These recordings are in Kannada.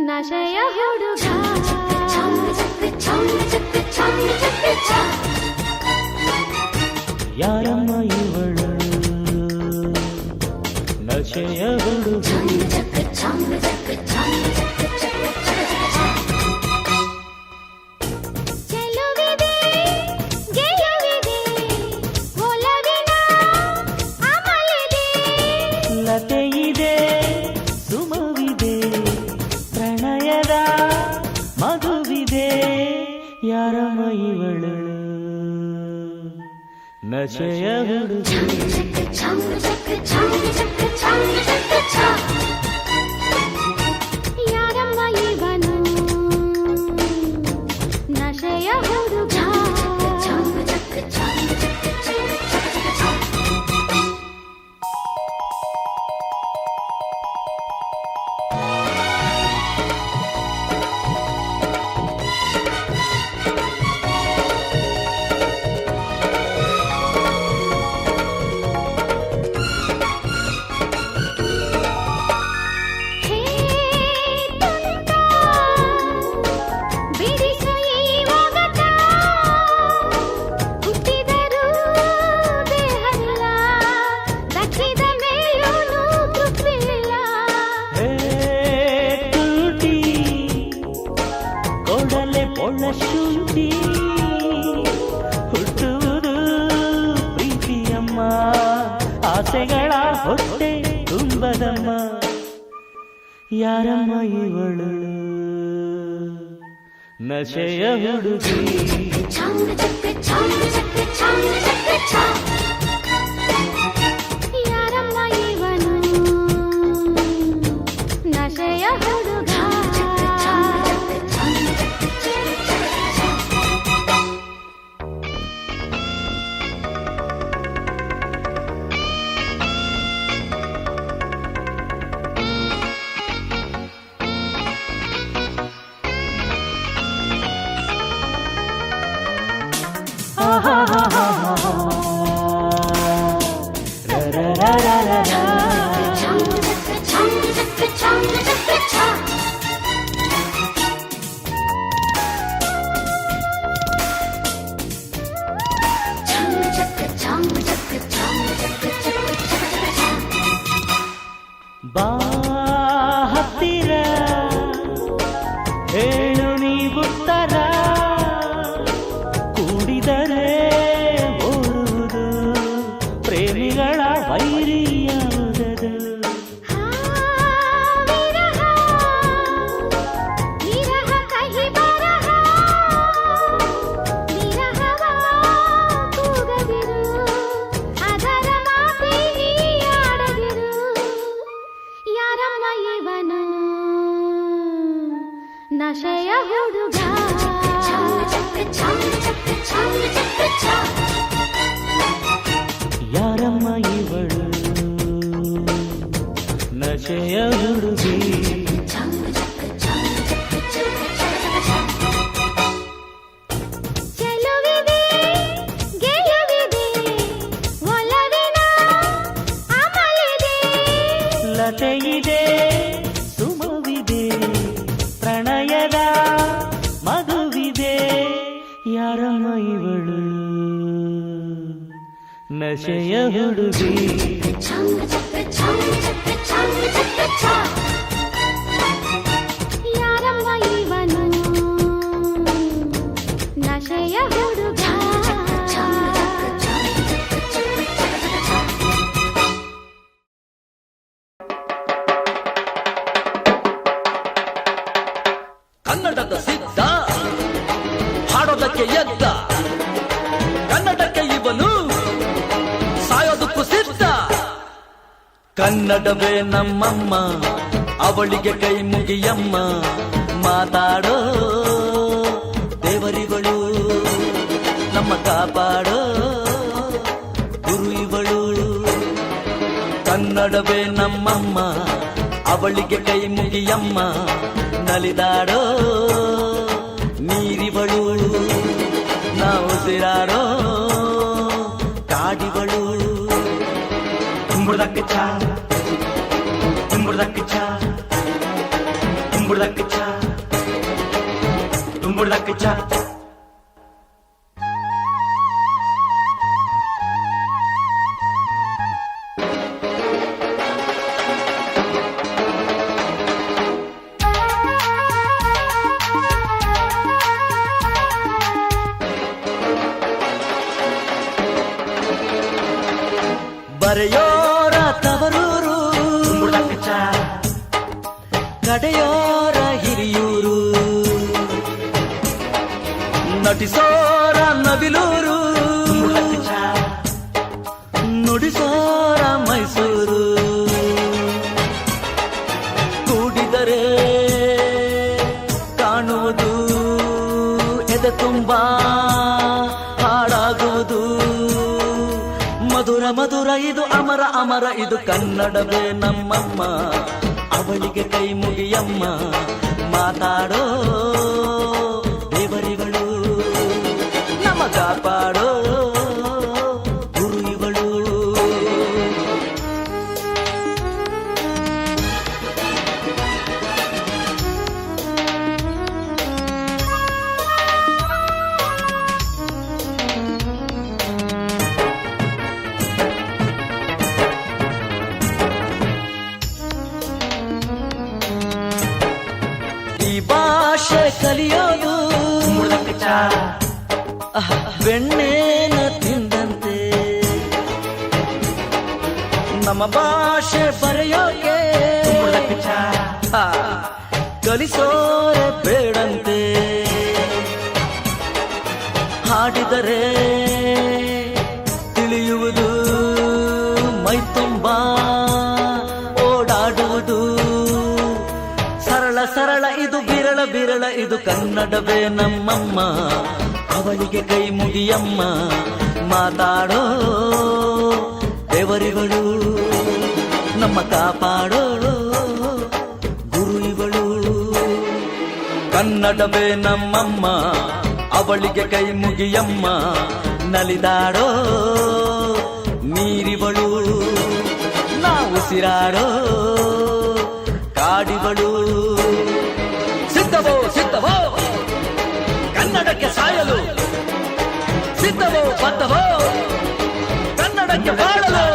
ನಶೆಯ ಹುಡುಗ ಯಾರಮ್ಮ ಇವಳು ನಶೆಯ ಹುಡುಗ ಚೆಲುವಿದೆ ಗೆಲುವಿದೆ ಒಲವಿನ ಅಮಲಿದೆ ಲತೆಯಿದೆ ಸುಮವಿದೆ ಪ್ರಣಯದ ಮಧುವಿದೆ ಯಾರಮ್ಮ ಇವಳು ನಶೆಯ ಹುಡುಗಿ ಯಾರಮ್ಮ ಇವನು ನಶೆಯ ಹುಡುಗ ಶುಂಠಿ ಹುಟ್ಟುವುದು ಪ್ರೀತಿಯಮ್ಮ ಆಸೆಗಳ ಹೊಟ್ಟೆ ತುಂಬದಮ್ಮ ಯಾರಮ್ಮ ಇವಳು ನಶೆಯ ಹುಡುಗಿ ಯಾರಮ್ಮ ಇವನು ನಶೆಯ ಹುಡುಗ ಬಾ ಹತ್ತಿರ ಹೇಳು ನೀವುತ್ತರ ಕೂಡಿದರೆ ಓಡುವುದು ಪ್ರೇಮಿಗಳ ವೈರಿಯಾದದು ನಶೆಯ ಹುಡುಗ ಯಾರಮ್ಮ ಇವಳು ನಶೆಯ ಹುಡುಗಿ ಚೆಲುವಿದೆ ಗೆಲುವಿದೆ ಒಲವಿನ ಅಮಲಿದೆ ಲತೆಯಿದೆ ಸುಮವಿದೆ ಪ್ರಣಯದ ಮಧುವಿದೆ ಯಾರಮ್ಮ ಇವಳು ನಶೆಯ ಹುಡುಗಿ ಯಾರಮ್ಮ ಇವನು ನಶೆಯ ಹುಡುಗ ಕನ್ನಡದ ಸಿದ್ಧ ಹಾಡೋದಕ್ಕೆ ಎದ್ದ ಕನ್ನಡಕ್ಕೆ ಇವನು ಸಾಯೋದಕ್ಕೂ ಸಿದ್ಧ ಕನ್ನಡವೇ ನಮ್ಮಮ್ಮ ಅವಳಿಗೆ ಕೈ ಮುಗಿಯಮ್ಮ ಮಾತಾಡೋ ದೇವರಿಗಳು ನಮ್ಮ ಕಾಪಾಡೋ ಗುರು ಇವಳು ಕನ್ನಡವೇ ನಮ್ಮಮ್ಮ ಅವಳಿಗೆ ಕೈ ಮುಗಿಯಮ್ಮ ನಲಿದಾಡೋ ನೀರಿವಳು ನಾವು ಸಿರಾಡೋ ಕಾಡಿವಳು ತುಂಬುರ್ದಕ್ಕೆ ಚಾ ತುಂಬುರ್ದಕ್ಕೆ ಚಾ ತುಂಬುರ್ದಕ್ಕೆ ಚಾ ತುಂಬುರ್ದಕ್ಕೆ ಚಾ ಬರೆಯೋರ ತವರೂರು ತುಂಬುರ್ದಕ್ಕೆ ಚಾ ಕಡೆಯೋರ ಹಿರಿಯೂರು ನಟಿಸೋರ ನವಿಲೂರು ತುಂಬುರ್ದಕ್ಕೆ ಚಾ ನುಡಿಸೋರ ಮೈಸೂರು ಕೂಡಿದರೆ ಕಾಣುವುದು ಎದೆ ತುಂಬಾ ಹಾಡಾಗುವುದು ಮಧುರ ಮಧುರ ಇದು ಅಮರ ಅಮರ ಇದು ಕನ್ನಡವೇ ನಮ್ಮಮ್ಮ ಅವಳಿಗೆ ಕೈ ಮುಗಿಯಮ್ಮ ಮಾತಾಡೋ ದೇವರಿಗಳು ನಮ್ಮ ಕಾಪಾಡೋ ಗುರು ಇವಳು ಈ ಭಾಷೆ ಕಲಿಯೋದು ತುಂಬುರ್ದಕ್ಕೆ ಚಾ ಬೆಣ್ಣೆನ ತಿಂದಂತೆ ನಮ್ಮ ಭಾಷೆ ಬರೆಯೋಕೆ ತುಂಬುರ್ದಕ್ಕೆ ಚಾ ಆ, ಕಲಿಸೋರೆ ಬೇಡಂತೆ ಹಾಡಿದರೆ ತಿಳಿಯುವುದು ಮೈ ತುಂಬಾ ಓಡಾಡುವುದು ಸರಳ ಸರಳ ಇದು ಬಿರಳ ಬಿರಳ ಇದು ಕನ್ನಡವೇ ನಮ್ಮಮ್ಮ ಅವಳಿಗೆ ಕೈ ಮುಗಿಯಮ್ಮ ಮಾತಾಡೋ ದೇವರಿಗಳು ನಮ್ಮ ಕಾಪಾಡೋ ಗುರು ಇವಳು ಕನ್ನಡವೇ ನಮ್ಮಮ್ಮ ಅವಳಿಗೆ ಕೈ ಮುಗಿಯಮ್ಮ ನಲಿದಾಡೋ ನೀರಿವಳು ನಾವು ಸಿರಾಡೋ ಕಾಡಿವಳು ಸಿದ್ಧವೋ ಸಿದ್ಧವೋ ಕನ್ನಡಕ್ಕೆ ಸಾಯಲು ಸಿದ್ಧವೋ ಬದ್ಧವೋ ಕನ್ನಡಕ್ಕೆ ಬಾಳಲು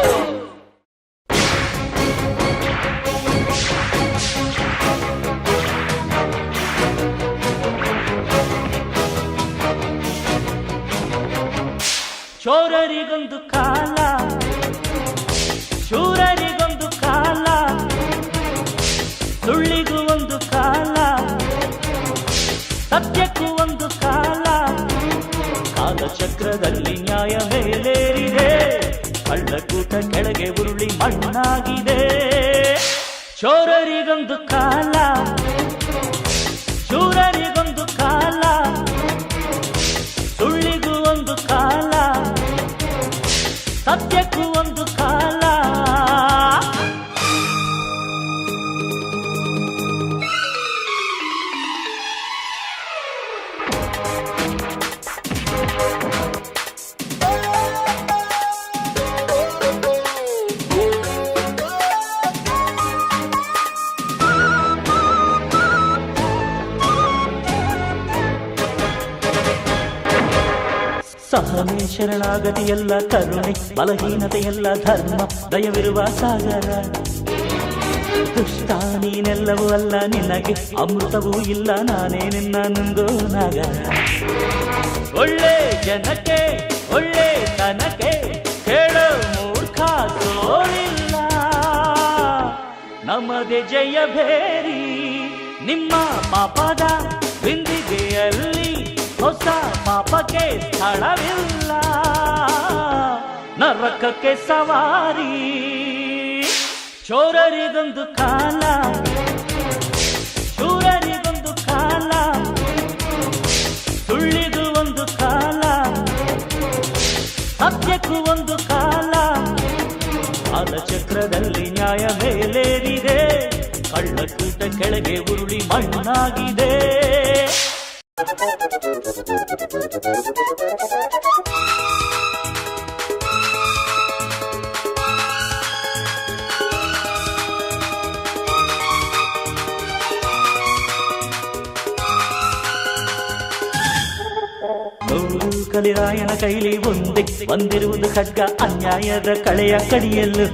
ಚೋರರಿಗೊಂದು ಕಾಲ ಶೂರರಿಗೊಂದು ಕಾಲ ಸುಳ್ಳಿಗೂ ಒಂದು ಕಾಲ ಸತ್ಯಕ್ಕೂ ಒಂದು ಕಾಲ ಕಾಲಚಕ್ರದಲ್ಲಿ ನ್ಯಾಯ ಮೇಲೇರಿದೆ ಕಳ್ಳಕೂಟ ಕೆಳಗೆ ಉರುಳಿ ಮಣ್ಣಾಗಿದೆ ಚೋರರಿಗೊಂದು ಕಾಲ ಶೂರರಿಗೊಂದು ಕಾಲ ಸುಳ್ಳಿಗೂ ಒಂದು ಕಾಲ ಸತ್ಯಕ್ಕೂ ಒಂದು ಕಾಲ ಸಹನೆ ಶರಣಾಗತಿಯಲ್ಲ ಕರುಣೆ ಬಲಹೀನತೆಯಲ್ಲ ಧರ್ಮ ದಯವಿರುವ ಸಾಗರ ದುಷ್ಟ ನೀನೆಲ್ಲವೂ ಅಲ್ಲ ನಿನಗೆ ಅಮೃತವೂ ಇಲ್ಲ ನಾನೇ ನಿನ್ನ ನುಂಗೋ ನಾಗರ ಒಳ್ಳೆ ಜನಕ್ಕೆ ಒಳ್ಳೆ ತನಕ್ಕೆ ಕೇಳೋ ಮೂರ್ಖ ಸೋಲಿಲ್ಲ ನಮ್ಮದೇ ಜಯ ಭೇರಿ ನಿಮ್ಮ ಪಾಪದ ಬಿಂದಿಗೆಯಲ್ಲಿ ಹೊಸ ಪಾಪಕ್ಕೆ ಸ್ಥಳವಿಲ್ಲ ನರಕಕ್ಕೆ ಸವಾರಿ ಶೋರರಿಗೊಂದು ಕಾಲ, ಶೂರರಿಗೊಂದು ಕಾಲ, ಸುಳ್ಳಿಗೂ ಒಂದು ಕಾಲ, ಸತ್ಯಕ್ಕೂ ಒಂದು ಕಾಲ. ಕಾಲಚಕ್ರದಲ್ಲಿ ನ್ಯಾಯ ಮೇಲೇರಿದೆ, ಕಳ್ಳಕೂಟ ಕೆಳಗೆ ಉರುಳಿ ಮಣ್ಣಾಗಿದೆ. ನೋಡು ಕಲಿರಾಯನ ಕೈಲಿ ಒಂದೇ ಬಂದಿರುವುದು ಖಡ್ಗ, ಅನ್ಯಾಯದ ಕಳೆಯ ಕಡಿಯಲು.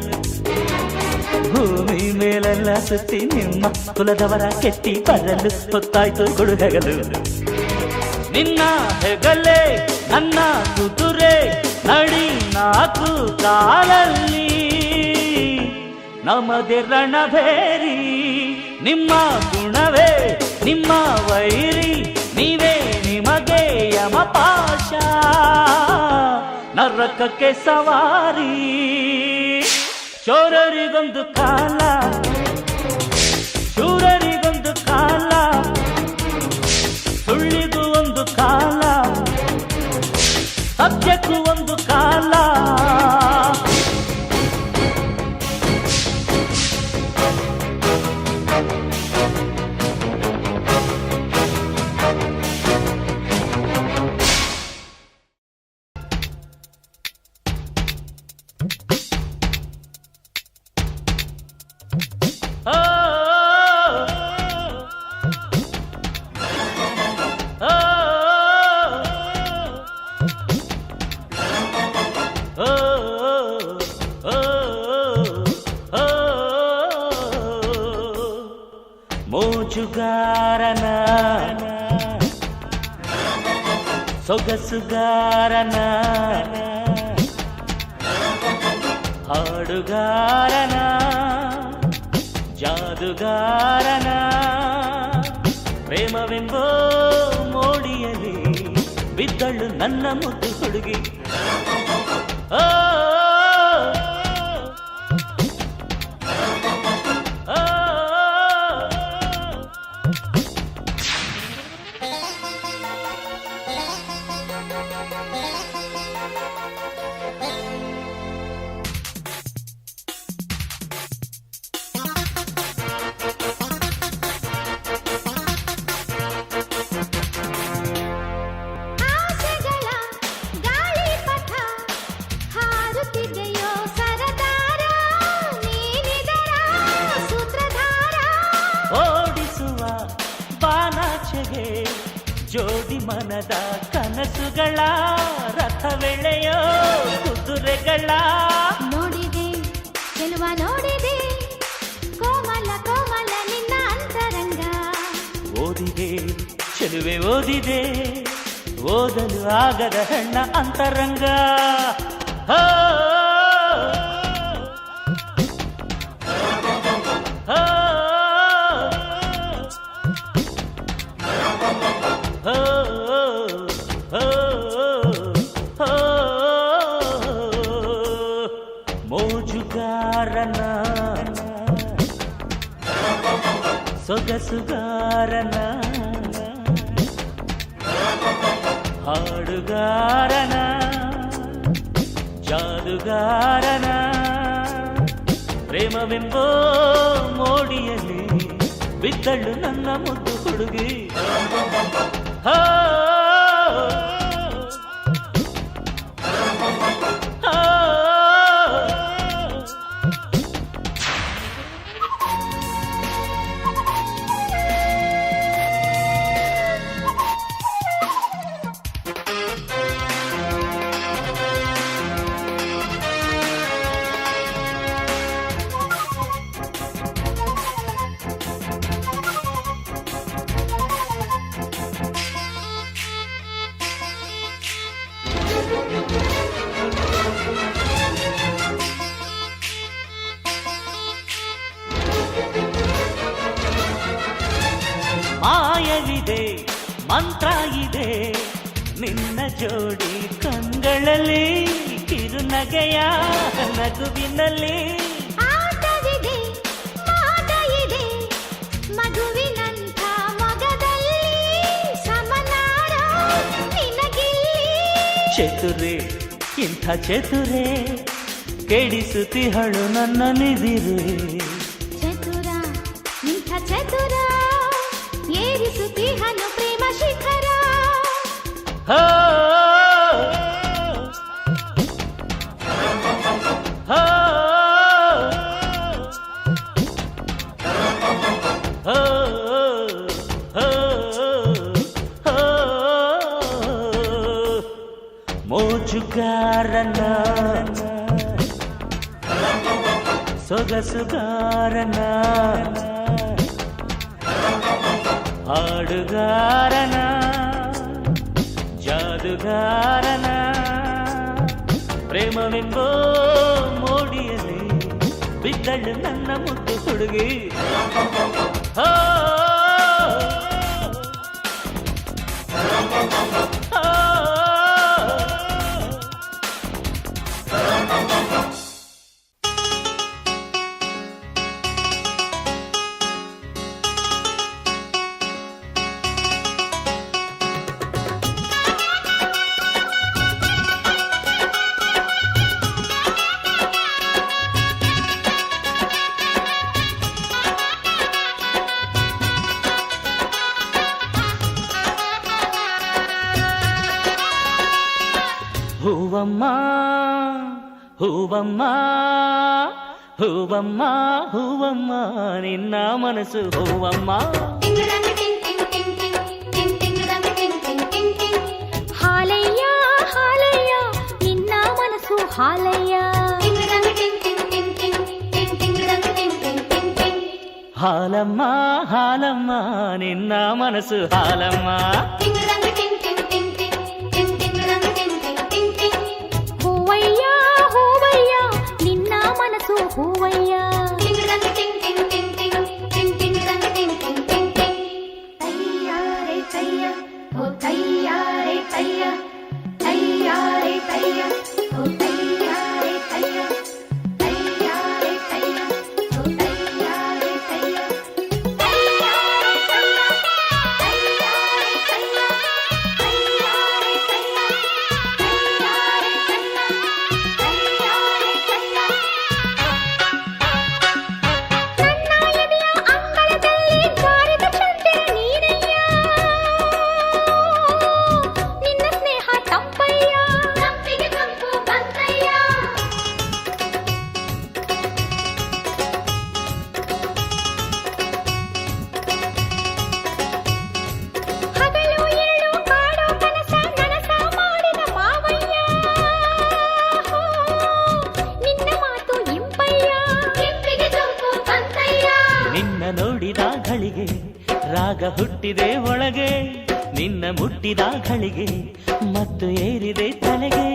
ಭೂಮಿ ಮೇಲೆಲ್ಲ ಸುತ್ತಿ ನಿಮ್ಮ ಕುಲದವರ ಕೆತ್ತಿ ಬರಲು ಹೊತ್ತಾಯ್ತು ಗುಡುಗಲು. ನಿನ್ನ ಹೆಗಲೇ ನನ್ನ ಕುದುರೆ, ನಡಿ ನಾಲ್ಕು ಕಾಲಲ್ಲಿ ನಮದೆ ರಣಭೇರಿ. ನಿಮ್ಮ ಗುಣವೇ ನಿಮ್ಮ ವೈರಿ, ನೀವೇ ನಿಮಗೆ ಯಮಪಾಶ, ನರಕಕ್ಕೆ ಸವಾರಿ. ಶೋರರಿಗೊಂದು ಕಾಲ, ಶೂರರಿಗೊಂದು ಕಾಲ, ಸುಳ್ಳಿಗೂ ಒಂದು ಕಾಲ, ಸತ್ಯಕ್ಕೂ ಒಂದು ಕಾಲ. ಮೋಜುಗಾರನ ಸೊಗಸುಗಾರನ, ಹಾಡುಗಾರನ ಜಾದುಗಾರನ, ಪ್ರೇಮವೆಂಬೋ ಮೋಡಿಯಲ್ಲಿ ಬಿದ್ದಳು ನನ್ನ ಮುದ್ದು ಹುಡುಗಿ. ಓ ಆಸೆಗಳ ಗಾಳಿಪಥ ಹಾರುತ್ತಿದೆಯೋ ಸರದಾರ, ನೀನಿದರ ಸೂತ್ರಧಾರ. ಓಡಿಸುವ ಬಾನಾಚೆಗೆ ಜೋಡಿ ಮನದ ಕನಸುಗಳ ರಥವೆಳೆಯೋ ಕುದುರೆಗಳ. ನೋಡಿದೆ ಚೆಲುವ ನೋಡಿದೆ, ಕೋಮಲ ಕೋಮಲ ನಿನ್ನ ಅಂತರಂಗ. ಓದಿದೆ ಚೆಲುವೆ ಓದಿದೆ, ಓದಲು ಆಗದ ಹೆಣ್ಣ ಅಂತರಂಗ. ಹೋ ಹೋ ಹೋ ಹೋ ಹೋ. ಮೋಜುಗಾರನ ಸೊಗಸುಗಾರನ, ಹಾಡುಗಾರನ ಜಾದುಗಾರನ, ಪ್ರೇಮವೆಂಬೋ ಮೋಡಿಯಲ್ಲಿ ಬಿದ್ದಳು ನನ್ನ ಮುದ್ದು ಹುಡುಗಿ. ಹೋ ಹೋ. ಮಾಯವಿದೆ ಮಂತ್ರ ಇದೆ ನಿನ್ನ ಜೋಡಿ ಕಂಗಳಲ್ಲಿ, ಕಿರುನಗೆಯ ನಗುವಿನಲ್ಲಿ. ಆಟವಿದೆ ಚತುರೆ ಇಂಥ ಚತುರೆ ಕೆಡಿಸುತ್ತಿಹಳು ನನ್ನ ನಿದಿರೆ ಚತುರ ಇಂಥ ಚತುರ ಏರಿಸುತ್ತೀಹನು ಪ್ರೇಮ ಶಿಖರ ಹೋ ಹೋ ಹೋ ಹೋ ಹೋ ಮೋಜುಗಾರನ ಸೊಗಸುಗಾರನ ಹಾಡುಗಾರನ ಜಾದುಗಾರನ ಪ್ರೇಮವೆಂಬೋ ಮೋಡಿಯಲ್ಲಿ ಬಿದ್ದಳು ನನ್ನ ಮುದ್ದು ಹುಡುಗಿ ಹೋ ಹೋ ಹೂವಮ್ಮ ಹೂವಮ್ಮ ಹೂವಮ್ಮ ಹೂವಮ್ಮ ನಿನ್ನ ಮನಸ್ಸು ಹೂವಮ್ಮ ಹಾಲಯ್ಯ ಹಾಲಯ್ಯ ನಿನ್ನ ಮನಸ್ಸು ಹಾಲಯ್ಯ ಹಾಲಮ್ಮ ಹಾಲಮ್ಮ ನಿನ್ನ ಮನಸ್ಸು ಹಾಲಮ್ಮ ಹೂವಯ್ಯ ಹೂವಯ್ಯ ನಿನ್ನ ಮನಸ್ಸು ಹೂವಯ್ಯ ತಯ್ಯಾರೆ ತಯ್ಯ ಓ ತಯ್ಯಾರೆ ತಯ್ಯ ತಯ್ಯಾರೆ ತಯ್ಯ ಓ ತಯ್ಯಾರೆ ತಯ್ಯ ತಯ್ಯಾರೆ ತಯ್ಯ ಓ ತಯ್ಯಾರೆ ತಯ್ಯ ತಯ್ಯಾರೆ ತಯ್ಯ ತಯ್ಯಾರೆ ತಯ್ಯ ತಯ್ಯಾರೆ ತಯ್ಯ ತಯ್ಯಾರೆ ತಯ್ಯ ನನ್ನ ಎದೆಯ ಅಂಗಳದಲ್ಲಿ ಜಾರಿದ ಚಂದಿರ ನೀನಯ್ಯ ನಿನ್ನ ಸ್ನೇಹ ತಂಪಯ್ಯ ತಂಪಿಗೆ ತಂಪು ಬಂತಯ್ಯ ಹಗಲು ಏಳು ಕಾಡೋ ಕನಸ ನನಸ ಮಾಡಿದ ಮಾವಯ್ಯ ನಿನ್ನ ಮಾತು ಇಂಪಯ್ಯ ಕೆಂಪಿಗೆ ತಂಪು ಬಂತಯ್ಯ ನಿನ್ನ ನೋಡಿದ ಘಳಿಗೆ ರಾಗ ಹುಟ್ಟಿದೆ ಒಳಗೆ ನಿನ್ನ ಮುಟ್ಟಿದ ಘಳಿಗೆ ಮತ್ತು ಏರಿದೆ ತಲೆಗೆ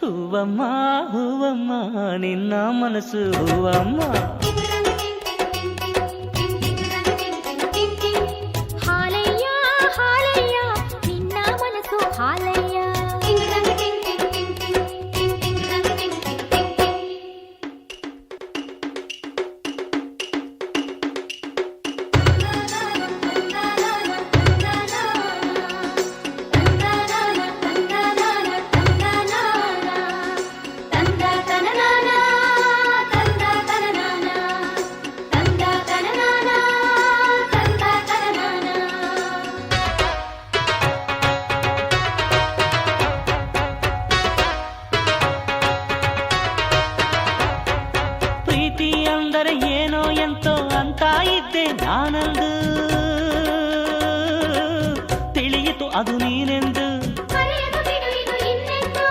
ಹೂವಮ್ಮ ಹೂವಮ್ಮ ನಿನ್ನ ಮನಸ್ಸು ಹೂವಮ್ಮ ಹಾಲಯ್ಯ ಹಾಲಯ್ಯ ನಿನ್ನ ಮನಸ್ಸು ಹಾಲಯ್ಯ ಪ್ರೀತಿ ಅಂದರೆ ಏನೋ ಎಂತೋ ಅಂತ ಇದ್ದೆ ನಾನಂದು ತಿಳಿಯಿತು ಅದು ನೀನೆಂದು ಮರೆಯದು ಬಿಡು ಇದು ಇನ್ನೆಂದು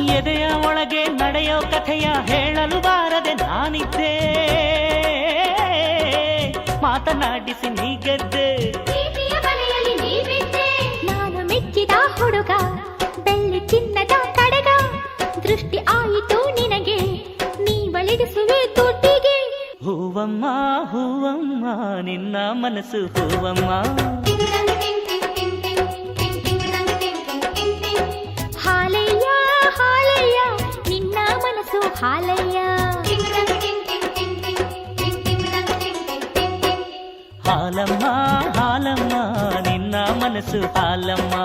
ಎದೆಯ ಒಳಗೆ ನಡೆಯೋ ಕಥೆಯ ಹೇಳಲು ಬಾರದೆ ನಾನಿದ್ದೆ ಮಾತನಾಡಿಸಿ ನೀ ಗೆದ್ದೆ ಪ್ರೀತಿಯ ಬಲೆಯಲ್ಲಿ ನೀ ಬಿದ್ದೆ ನಾನು ಮೆಚ್ಚಿದ ಹುಡುಗ ಬೆಳ್ಳಿ ಚಿನ್ನದ ಕಡಗ ದೃಷ್ಟಿ ಆಯಿತು ನಿನಗೆ ನೀ ಬಳಿಡಿಸುವೆ ದುಡ್ಡಿಗೆ ಹೂವಮ್ಮ ಹೂವಮ್ಮ ನಿನ್ನ ಮನಸ್ಸು ಹೂವಮ್ಮ ಹಾಲಯ್ಯ ಹಾಲಯ್ಯ ನಿನ್ನ ಮನಸ್ಸು ಹಾಲಯ್ಯ ಹಾಲಮ್ಮ ಹಾಲಮ್ಮ ನಿನ್ನ ಮನಸ್ಸು ಹಾಲಮ್ಮ